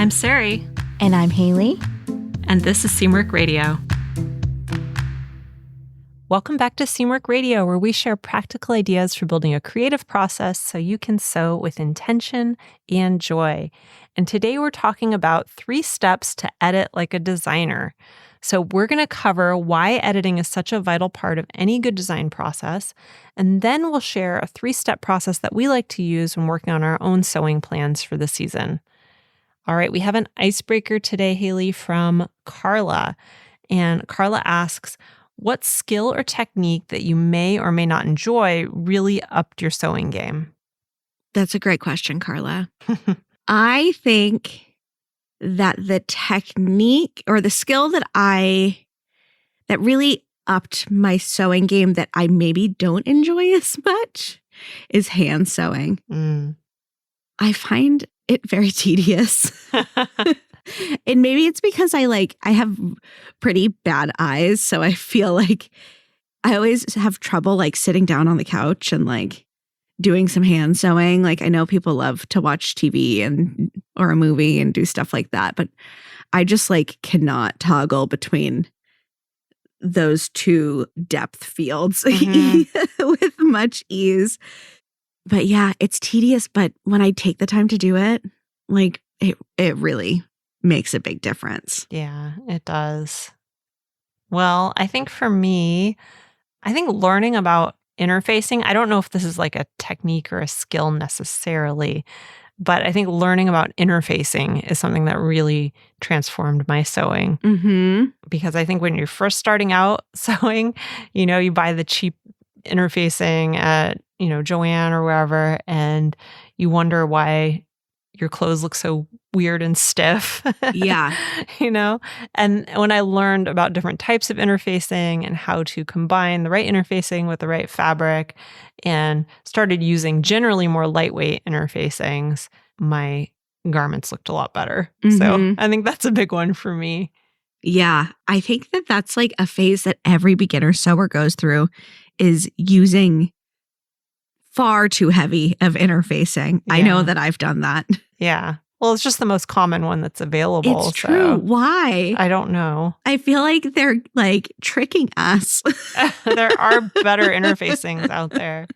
I'm Sarai. And I'm Haley. And this is Seamwork Radio. Welcome back to Seamwork Radio, where we share practical ideas for building a creative process so you can sew with intention and joy. And today we're talking about 3 steps to edit like a designer. So we're going to cover why editing is such a vital part of any good design process. And then we'll share a 3-step process that we like to use when working on our own sewing plans for the season. All right, we have an icebreaker today, Haley, from Carla. And Carla asks, what skill or technique that you may or may not enjoy really upped your sewing game? That's a great question, Carla. I think that the technique or the skill that really upped my sewing game that I maybe don't enjoy as much is hand sewing. I find it very tedious. And maybe it's because I have pretty bad eyes. So I feel like I always have trouble sitting down on the couch and doing some hand sewing. I know people love to watch TV or a movie and do stuff like that, but I just cannot toggle between those 2 depth fields with much ease. But yeah, it's tedious. But when I take the time to do it, it really makes a big difference. Yeah, it does. Well, I think for me, learning about interfacing, I don't know if this is a technique or a skill necessarily, but I think learning about interfacing is something that really transformed my sewing. Because I think when you're first starting out sewing, you buy the cheap interfacing at, Joann or wherever, and you wonder why your clothes look so weird and stiff. Yeah. And when I learned about different types of interfacing and how to combine the right interfacing with the right fabric and started using generally more lightweight interfacings, my garments looked a lot better. So I think that's a big one for me. Yeah. I think that that's a phase that every beginner sewer goes through, is using far too heavy of interfacing. Yeah. I know that I've done that. Yeah. Well, it's just the most common one that's available. It's true. Why? I don't know. I feel like they're tricking us. There are better interfacings out there.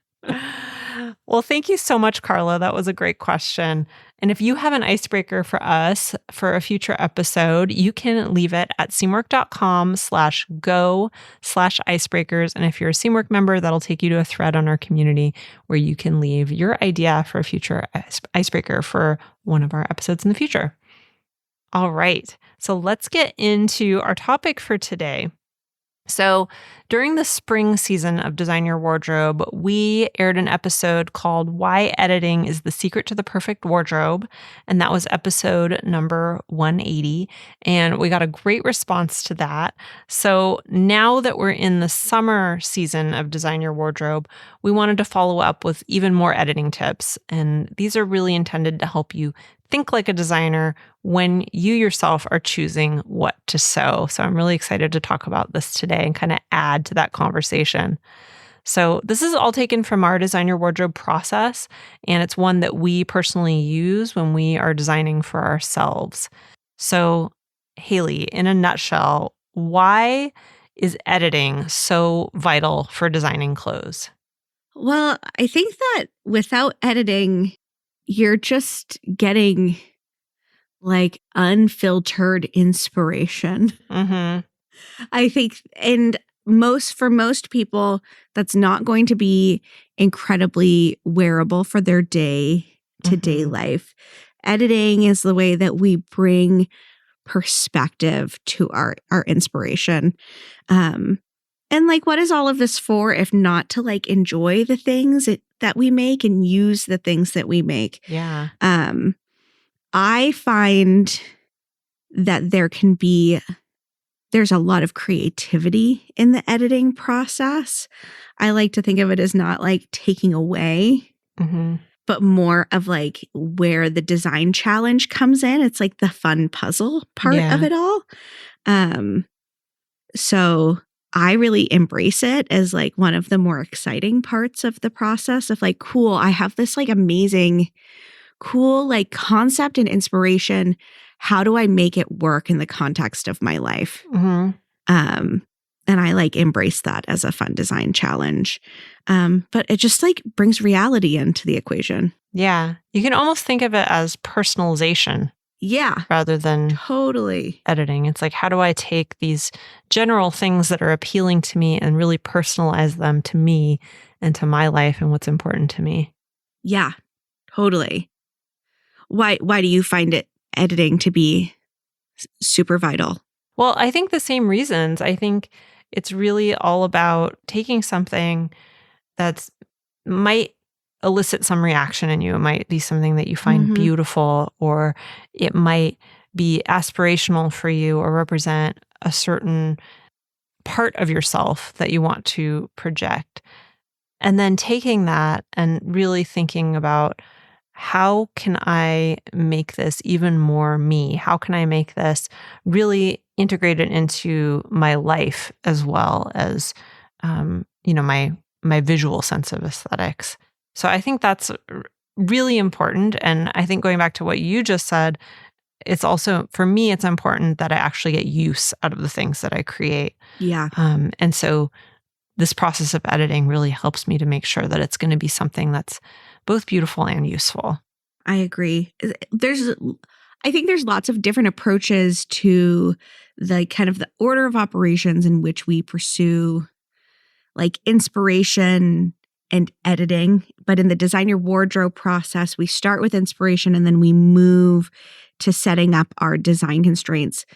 Well, thank you so much, Carla. That was a great question. And if you have an icebreaker for us for a future episode, you can leave it at seamwork.com/go/icebreakers. And if you're a Seamwork member, that'll take you to a thread on our community where you can leave your idea for a future icebreaker for one of our episodes in the future. All right. So let's get into our topic for today. So during the spring season of Design Your Wardrobe, we aired an episode called Why Editing is the Secret to the Perfect Wardrobe. And that was episode number 180. And we got a great response to that. So now that we're in the summer season of Design Your Wardrobe, we wanted to follow up with even more editing tips. And these are really intended to help you think like a designer when you yourself are choosing what to sew. So I'm really excited to talk about this today and kind of add to that conversation. So this is all taken from our Design Your Wardrobe process, and it's one that we personally use when we are designing for ourselves. So Haley, in a nutshell, why is editing so vital for designing clothes? Well, I think that without editing, you're just getting unfiltered inspiration. I think, and for most people, that's not going to be incredibly wearable for their day-to-day life. Editing is the way that we bring perspective to our inspiration. And what is all of this for if not to enjoy the things that we make and use the things that we make? Yeah. I find that there's a lot of creativity in the editing process. I like to think of it as not taking away, but more of where the design challenge comes in. It's the fun puzzle part of it all. So I really embrace it as one of the more exciting parts of the process of cool, I have this amazing, cool concept and inspiration. how do I make it work in the context of my life? Mm-hmm. And I like embrace that as a fun design challenge. But it just like brings reality into the equation. Yeah. You can almost think of it as personalization. Yeah. Rather than totally editing. It's like, how do I take these general things that are appealing to me and really personalize them to me and to my life and what's important to me? Yeah, totally. Why do you find editing to be super vital? Well, I think the same reasons. I think it's really all about taking something that's might elicit some reaction in you. It might be something that you find beautiful, or it might be aspirational for you or represent a certain part of yourself that you want to project. And then taking that and really thinking about, how can I make this even more me? How can I make this really integrated into my life as well as, my visual sense of aesthetics? So I think that's really important. And I think going back to what you just said, it's also, for me, it's important that I actually get use out of the things that I create. Yeah. And so this process of editing really helps me to make sure that it's going to be something that's both beautiful and useful. I agree. I think there's lots of different approaches to the kind of the order of operations in which we pursue like inspiration and editing. But in the design your wardrobe process, we start with inspiration and then we move to setting up our design constraints.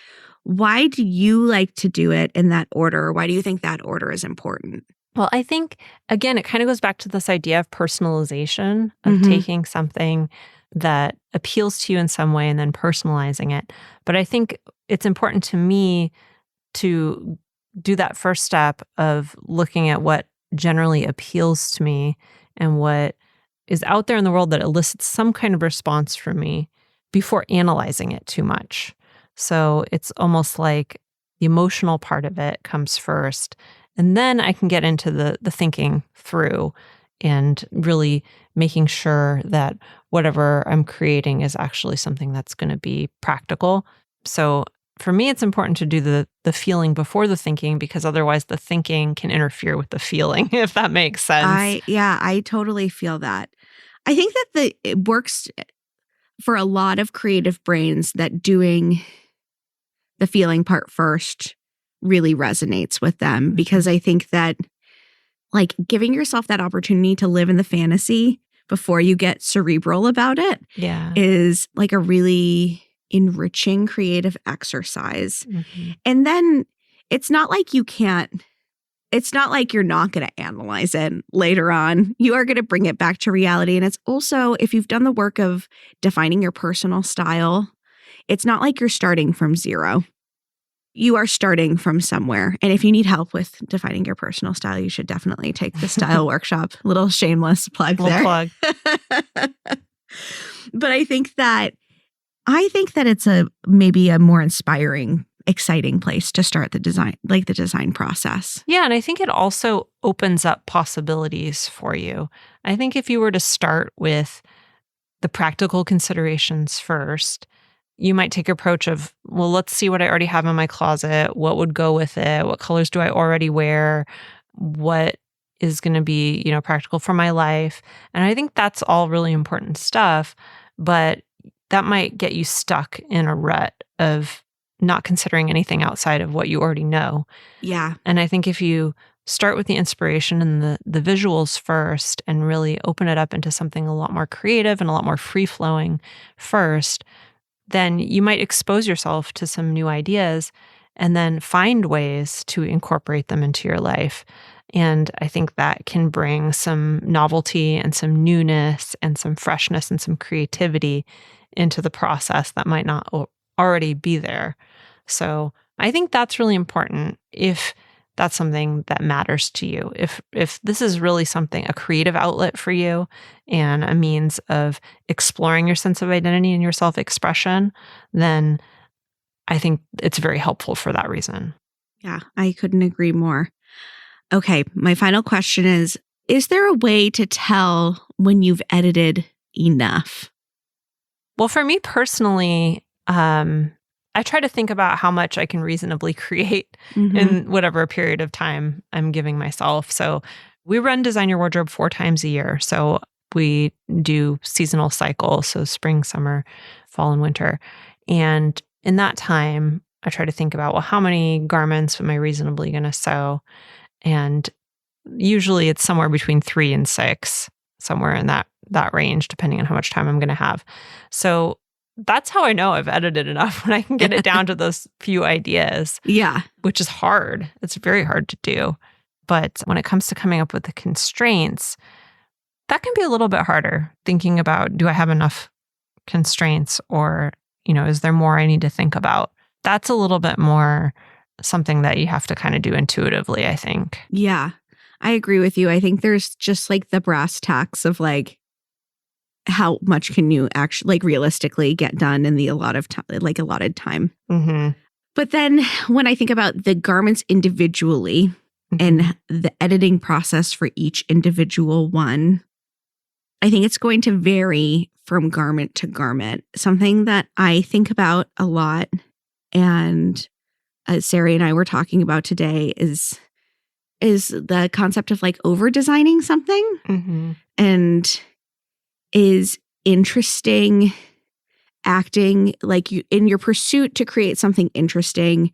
Why do you like to do it in that order? Why do you think that order is important? Well, I think, again, it kind of goes back to this idea of personalization, of taking something that appeals to you in some way and then personalizing it. But I think it's important to me to do that first step of looking at what generally appeals to me and what is out there in the world that elicits some kind of response from me before analyzing it too much. So it's almost like the emotional part of it comes first. And then I can get into the thinking through and really making sure that whatever I'm creating is actually something that's going to be practical. So for me, it's important to do the feeling before the thinking, because otherwise the thinking can interfere with the feeling, if that makes sense. I totally feel that. I think that it works for a lot of creative brains that doing the feeling part first really resonates with them, because I think that like giving yourself that opportunity to live in the fantasy before you get cerebral about it is like a really enriching creative exercise. And then it's not like you're not going to analyze it later on. You are going to bring it back to reality. And it's also, if you've done the work of defining your personal style, it's not like you're starting from zero. You are starting from somewhere. And if you need help with defining your personal style, you should definitely take the style workshop. Little shameless plug there. Plug. But I think that it's maybe a more inspiring, exciting place to start the design process. Yeah, and I think it also opens up possibilities for you. I think if you were to start with the practical considerations first, you might take an approach of, well, let's see what I already have in my closet. What would go with it? What colors do I already wear? What is going to be, practical for my life? And I think that's all really important stuff, but that might get you stuck in a rut of not considering anything outside of what you already know. Yeah. And I think if you start with the inspiration and the visuals first and really open it up into something a lot more creative and a lot more free-flowing first, then you might expose yourself to some new ideas and then find ways to incorporate them into your life. And I think that can bring some novelty and some newness and some freshness and some creativity into the process that might not already be there. So I think that's really important if that's something that matters to you. If this is really something, a creative outlet for you and a means of exploring your sense of identity and your self-expression, then I think it's very helpful for that reason. Yeah, I couldn't agree more. Okay, my final question is there a way to tell when you've edited enough? Well, for me personally, I try to think about how much I can reasonably create in whatever period of time I'm giving myself. So we run Design Your Wardrobe 4 times a year. So we do seasonal cycles, so spring, summer, fall, and winter. And in that time, I try to think about, well, how many garments am I reasonably going to sew? And usually it's somewhere between 3 and 6, somewhere in that range, depending on how much time I'm going to have. So that's how I know I've edited enough, when I can get it down to those few ideas. Yeah. Which is hard. It's very hard to do. But when it comes to coming up with the constraints, that can be a little bit harder, thinking about, do I have enough constraints, or, is there more I need to think about? That's a little bit more something that you have to kind of do intuitively, I think. Yeah, I agree with you. I think there's just like the brass tacks of like, how much can you actually realistically get done in the allotted time. But then when I think about the garments individually and the editing process for each individual one, I think it's going to vary from garment to garment. Something that I think about a lot, and Sarai and I were talking about today, is the concept of over designing something, and is interesting acting you in your pursuit to create something interesting.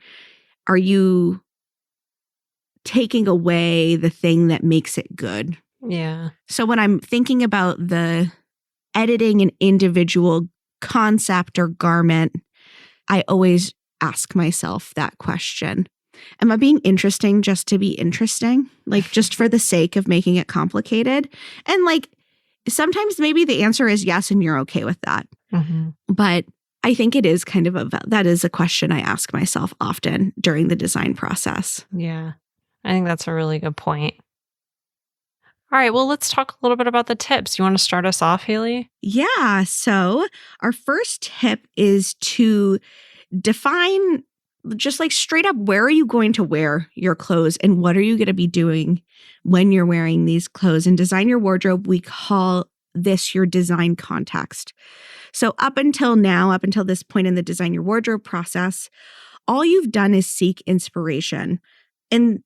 Are you taking away the thing that makes it good? Yeah. So when I'm thinking about the editing an individual concept or garment, I always ask myself that question. Am I being interesting just to be interesting? Just for the sake of making it complicated? And sometimes maybe the answer is yes, and you're okay with that. But I think it is kind of that is a question I ask myself often during the design process. Yeah, I think that's a really good point. All right, well, let's talk a little bit about the tips. You want to start us off, Haley? Yeah, so our first tip is to define just straight up, where are you going to wear your clothes and what are you going to be doing when you're wearing these clothes? In Design Your Wardrobe, we call this your design context. So up until this point in the Design Your Wardrobe process, all you've done is seek inspiration. And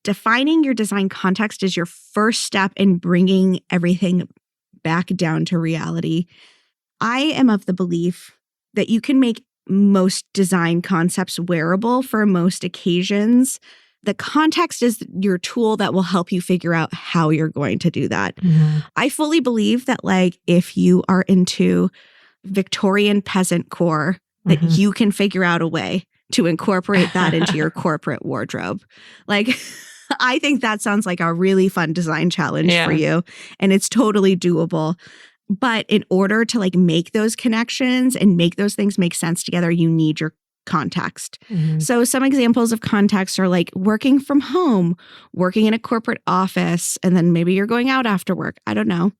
defining your design context is your first step in bringing everything back down to reality. I am of the belief that you can make most design concepts wearable for most occasions. The context is your tool that will help you figure out how you're going to do that. I fully believe that if you are into Victorian peasant core, that you can figure out a way to incorporate that into your corporate wardrobe. I think that sounds like a really fun design challenge for you, and it's totally doable. But in order to make those connections and make those things make sense together, you need your context. So some examples of context are working from home, working in a corporate office, and then maybe you're going out after work. I don't know.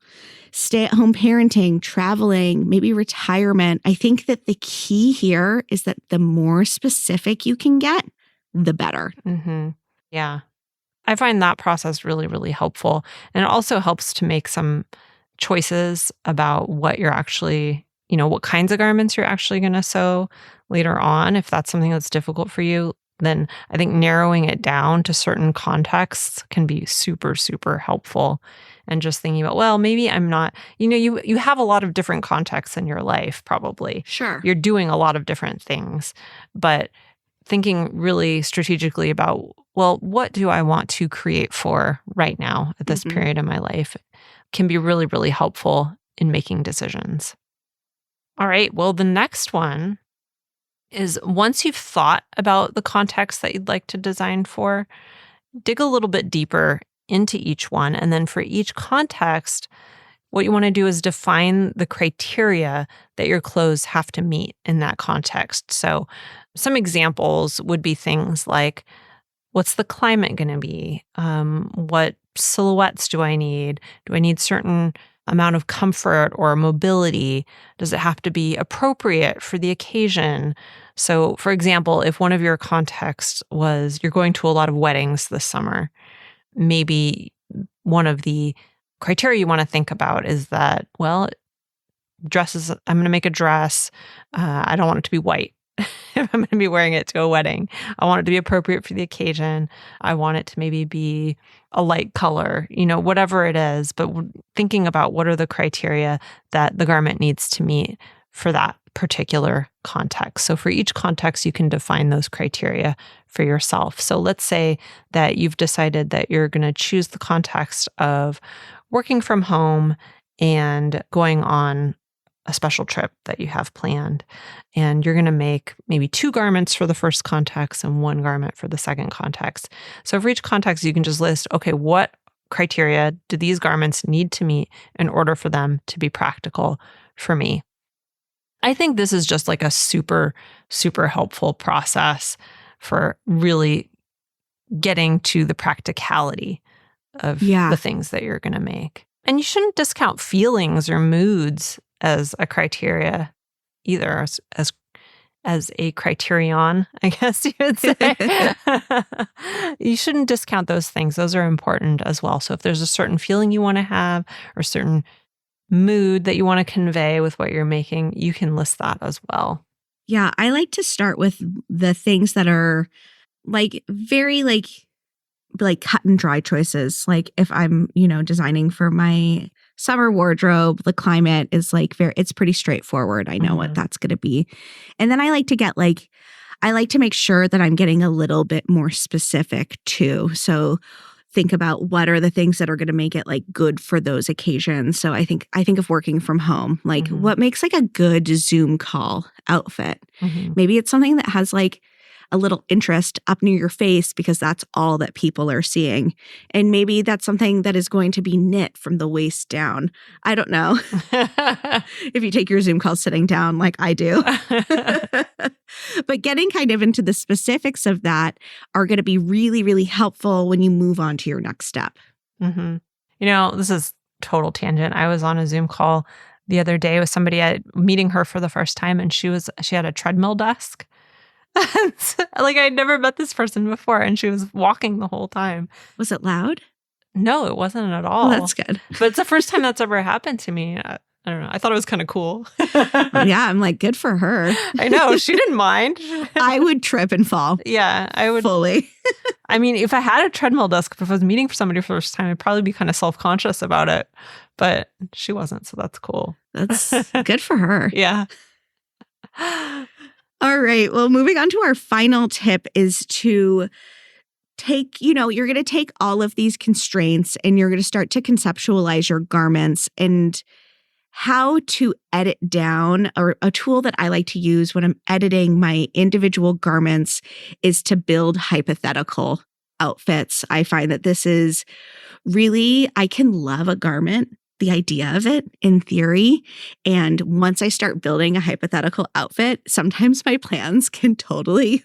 Stay-at-home parenting, traveling, maybe retirement. I think that the key here is that the more specific you can get, the better. Yeah. I find that process really, really helpful. And it also helps to make some choices about what you're actually, what kinds of garments you're actually going to sew later on. If that's something that's difficult for you, then I think narrowing it down to certain contexts can be super, super helpful. And just thinking about, well, maybe I'm not, you have a lot of different contexts in your life, probably. Sure. You're doing a lot of different things, but thinking really strategically about, well, what do I want to create for right now at this period in my life can be really, really helpful in making decisions. All right, well, the next one is, once you've thought about the context that you'd like to design for, dig a little bit deeper into each one. And then for each context, what you want to do is define the criteria that your clothes have to meet in that context. So some examples would be things like, what's the climate going to be? What silhouettes do I need? Do I need certain amount of comfort or mobility? Does it have to be appropriate for the occasion? So, for example, if one of your contexts was you're going to a lot of weddings this summer, maybe one of the criteria you want to think about is that, well, dresses, I'm going to make a dress. I don't want it to be white. If I'm going to be wearing it to a wedding, I want it to be appropriate for the occasion. I want it to maybe be a light color, whatever it is. But thinking about what are the criteria that the garment needs to meet for that particular context. So for each context, you can define those criteria for yourself. So let's say that you've decided that you're going to choose the context of working from home and going on a special trip that you have planned. And you're going to make maybe 2 garments for the first context and 1 garment for the second context. So for each context, you can just list, okay, what criteria do these garments need to meet in order for them to be practical for me? I think this is just like a super, super helpful process for really getting to the practicality of the things that you're going to make. And you shouldn't discount feelings or moods as a criteria either, as a criterion, I guess you would say. You shouldn't discount those things. Those are important as well. So if there's a certain feeling you want to have or a certain mood that you want to convey with what you're making, you can list that as well. Yeah, I like to start with the things that are very cut and dry choices. Like if I'm, designing for my summer wardrobe, the climate is it's pretty straightforward. I know what that's going to be. And then I like to make sure that I'm getting a little bit more specific too. So think about what are the things that are going to make it good for those occasions. So I think of working from home, what makes a good Zoom call outfit. Maybe it's something that has a little interest up near your face because that's all that people are seeing. And maybe that's something that is going to be knit from the waist down. I don't know. If you take your Zoom call sitting down like I do. But getting kind of into the specifics of that are going to be really, really helpful when you move on to your next step. This is total tangent. I was on a Zoom call the other day with somebody meeting her for the first time, and she had a treadmill desk. I'd never met this person before, and she was walking the whole time. Was it loud? No, it wasn't at all. Well, that's good. But it's the first time that's ever happened to me. I don't know. I thought it was kind of cool. Yeah, I'm good for her. I know. She didn't mind. I would trip and fall. Yeah, I would. Fully. I mean, if I had a treadmill desk, if I was meeting for somebody for the first time, I'd probably be kind of self-conscious about it. But she wasn't, so that's cool. That's good for her. Yeah. All right. Well, moving on to our final tip is to take, you're going to take all of these constraints and you're going to start to conceptualize your garments and how to edit down. Or a tool that I like to use when I'm editing my individual garments is to build hypothetical outfits. I find that this is really, I can love a garment, the idea of it in theory. And once I start building a hypothetical outfit, sometimes my plans can totally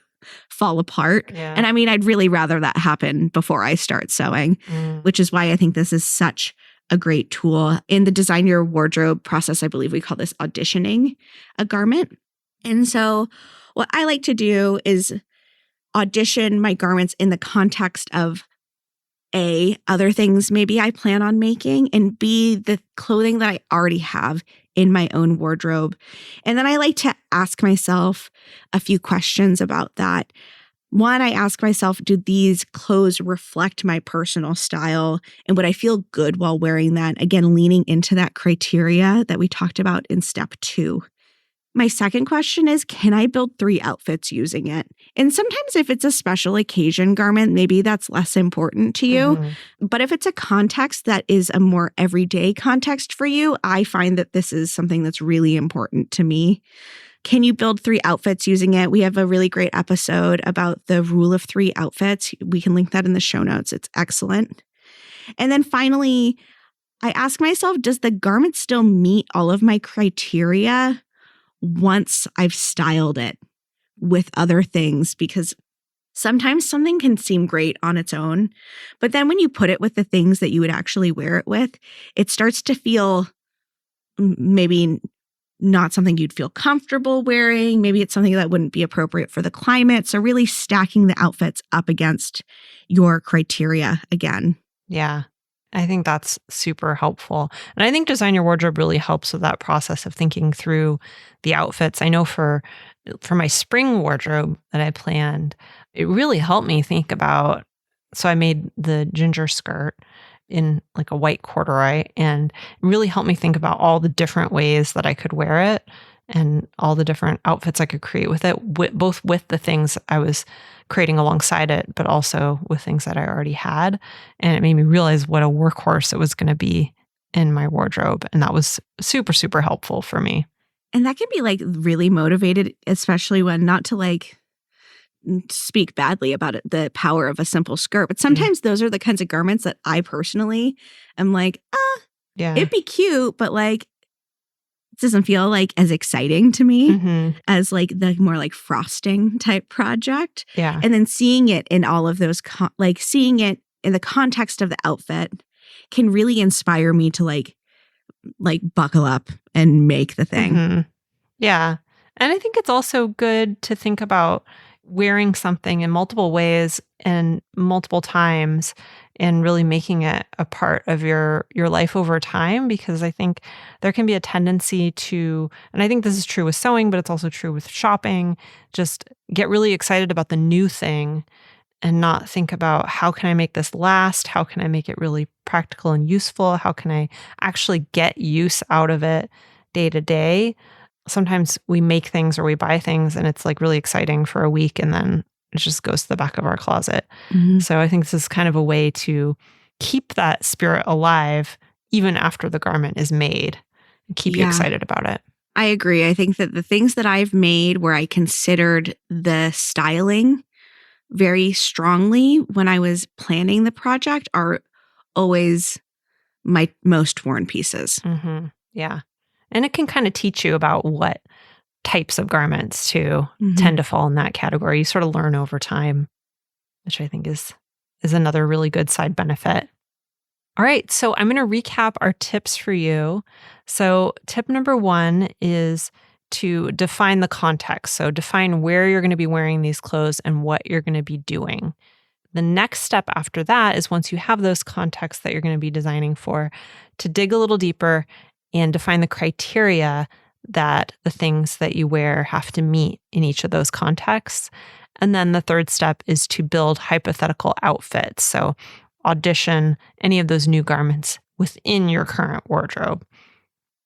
fall apart. Yeah. And I mean, I'd really rather that happen before I start sewing, which is why I think this is such a great tool. In the design your wardrobe process, I believe we call this auditioning a garment. And so what I like to do is audition my garments in the context of A, other things maybe I plan on making, and B, the clothing that I already have in my own wardrobe. And then I like to ask myself a few questions about that. One, I ask myself, do these clothes reflect my personal style? And would I feel good while wearing that? Again, leaning into that criteria that we talked about in step 2. My second question is, can I build 3 outfits using it? And sometimes if it's a special occasion garment, maybe that's less important to you. But if it's a context that is a more everyday context for you, I find that this is something that's really important to me. Can you build 3 outfits using it? We have a really great episode about the rule of 3 outfits. We can link that in the show notes. It's excellent. And then finally, I ask myself, does the garment still meet all of my criteria once I've styled it with other things? Because sometimes something can seem great on its own, but then when you put it with the things that you would actually wear it with, it starts to feel maybe not something you'd feel comfortable wearing. Maybe it's something that wouldn't be appropriate for the climate. So really stacking the outfits up against your criteria again. Yeah. I think that's super helpful. And I think Design Your Wardrobe really helps with that process of thinking through the outfits. I know for my spring wardrobe that I planned, it really helped me think about, so I made the ginger skirt in like a white corduroy, and it really helped me think about all the different ways that I could wear it and all the different outfits I could create with it, both with the things I was creating alongside it, but also with things that I already had. And it made me realize what a workhorse it was going to be in my wardrobe. And that was super, super helpful for me. And that can be like really motivated, especially when, not to like speak badly about it, the power of a simple skirt, but sometimes those are the kinds of garments that I personally am like, it'd be cute, but like it doesn't feel like as exciting to me as like the more like frosting type project. Yeah. And then seeing it in all of those, like seeing it in the context of the outfit can really inspire me to like buckle up and make the thing. Yeah. And I think it's also good to think about wearing something in multiple ways and multiple times and really making it a part of your life over time, because I think there can be a tendency to, and I think this is true with sewing, but it's also true with shopping, just get really excited about the new thing and not think about how can I make this last? How can I make it really practical and useful? How can I actually get use out of it day to day? Sometimes we make things or we buy things and it's like really exciting for a week and then it just goes to the back of our closet. So I think this is kind of a way to keep that spirit alive even after the garment is made and keep you excited about it. I agree. I think that the things that I've made where I considered the styling very strongly when I was planning the project are always my most worn pieces. Yeah. And it can kind of teach you about what types of garments to tend to fall in that category. You sort of learn over time, which I think is another really good side benefit. All right, so I'm going to recap our tips for you. So tip number 1 is to define the context. So define where you're going to be wearing these clothes and what you're going to be doing. The next step after that is, once you have those contexts that you're going to be designing for, to dig a little deeper and define the criteria that the things that you wear have to meet in each of those contexts. And then the third step is to build hypothetical outfits. So audition any of those new garments within your current wardrobe.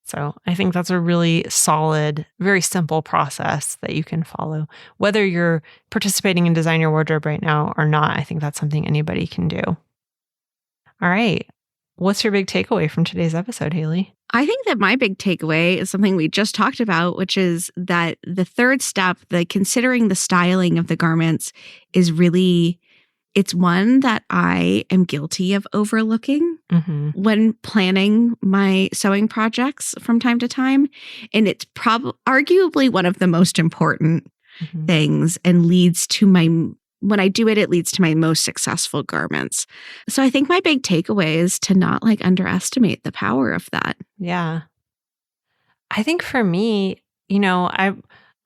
So I think that's a really solid, very simple process that you can follow. Whether you're participating in Design Your Wardrobe right now or not, I think that's something anybody can do. All right. What's your big takeaway from today's episode, Haley? I think that my big takeaway is something we just talked about, which is that the third step, the considering the styling of the garments, is really, it's one that I am guilty of overlooking when planning my sewing projects from time to time. And it's arguably one of the most important things and leads to when I do it, it leads to my most successful garments. So I think my big takeaway is to not like underestimate the power of that. Yeah. I think for me, I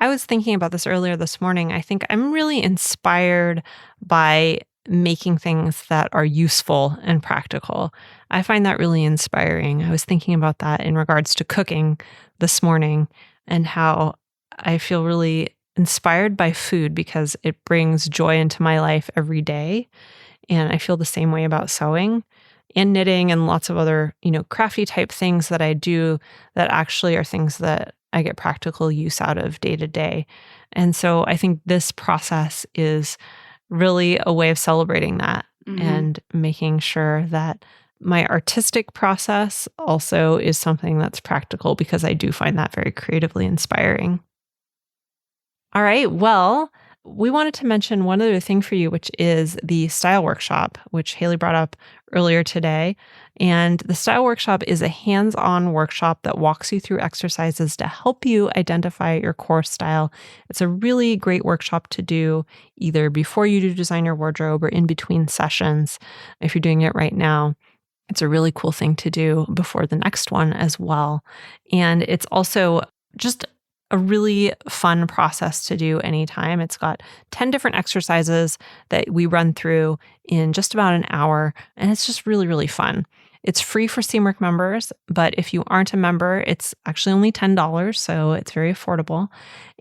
was thinking about this earlier this morning. I think I'm really inspired by making things that are useful and practical. I find that really inspiring. I was thinking about that in regards to cooking this morning and how I feel really inspired by food because it brings joy into my life every day. And I feel the same way about sewing and knitting and lots of other, crafty type things that I do that actually are things that I get practical use out of day to day. And so I think this process is really a way of celebrating that and making sure that my artistic process also is something that's practical, because I do find that very creatively inspiring. All right. Well, we wanted to mention one other thing for you, which is the style workshop, which Haley brought up earlier today. And the style workshop is a hands-on workshop that walks you through exercises to help you identify your core style. It's a really great workshop to do either before you do Design Your Wardrobe or in between sessions. If you're doing it right now, it's a really cool thing to do before the next one as well. And it's also just a really fun process to do anytime. It's got 10 different exercises that we run through in just about an hour, and it's just really, really fun. It's free for Seamwork members, but if you aren't a member, it's actually only $10, so it's very affordable.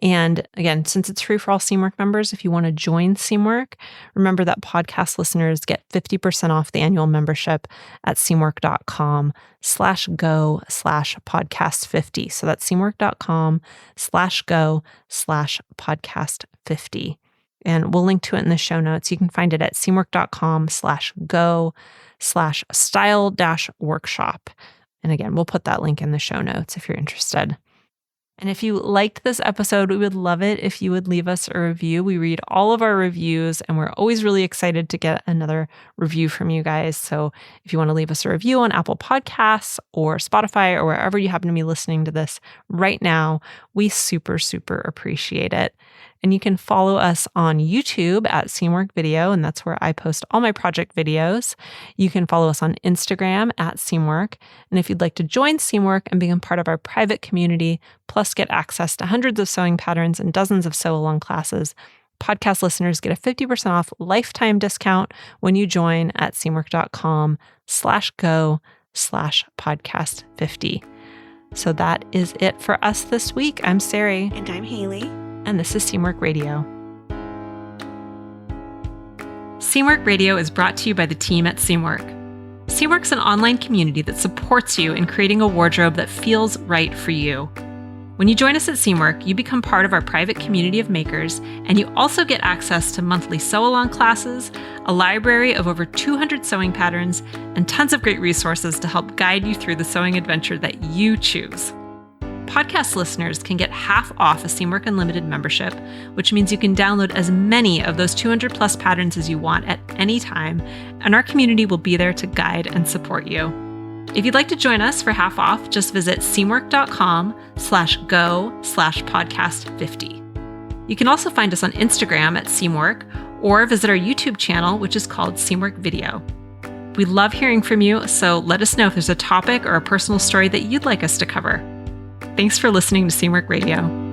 And again, since it's free for all Seamwork members, if you want to join Seamwork, remember that podcast listeners get 50% off the annual membership at seamwork.com/go/podcast50. So that's seamwork.com/go/podcast50. And we'll link to it in the show notes. You can find it at seamwork.com/go/style-workshop. And again, we'll put that link in the show notes if you're interested. And if you liked this episode, we would love it if you would leave us a review. We read all of our reviews, and we're always really excited to get another review from you guys. So if you want to leave us a review on Apple Podcasts or Spotify or wherever you happen to be listening to this right now, we super, super appreciate it. And you can follow us on YouTube at Seamwork Video, and that's where I post all my project videos. You can follow us on Instagram at Seamwork. And if you'd like to join Seamwork and become part of our private community, plus get access to hundreds of sewing patterns and dozens of sew-along classes, podcast listeners get a 50% off lifetime discount when you join at seamwork.com/go/podcast50. So that is it for us this week. I'm Sarai. And I'm Haley. And this is Seamwork Radio. Seamwork Radio is brought to you by the team at Seamwork. Seamwork's an online community that supports you in creating a wardrobe that feels right for you. When you join us at Seamwork, you become part of our private community of makers, and you also get access to monthly sew-along classes, a library of over 200 sewing patterns, and tons of great resources to help guide you through the sewing adventure that you choose. Podcast listeners can get half off a Seamwork Unlimited membership, which means you can download as many of those 200 plus patterns as you want at any time, and our community will be there to guide and support you. If you'd like to join us for half off, just visit seamwork.com/go/podcast50. You can also find us on Instagram at Seamwork, or visit our YouTube channel, which is called Seamwork Video. We love hearing from you, so let us know if there's a topic or a personal story that you'd like us to cover. Thanks for listening to Seamwork Radio.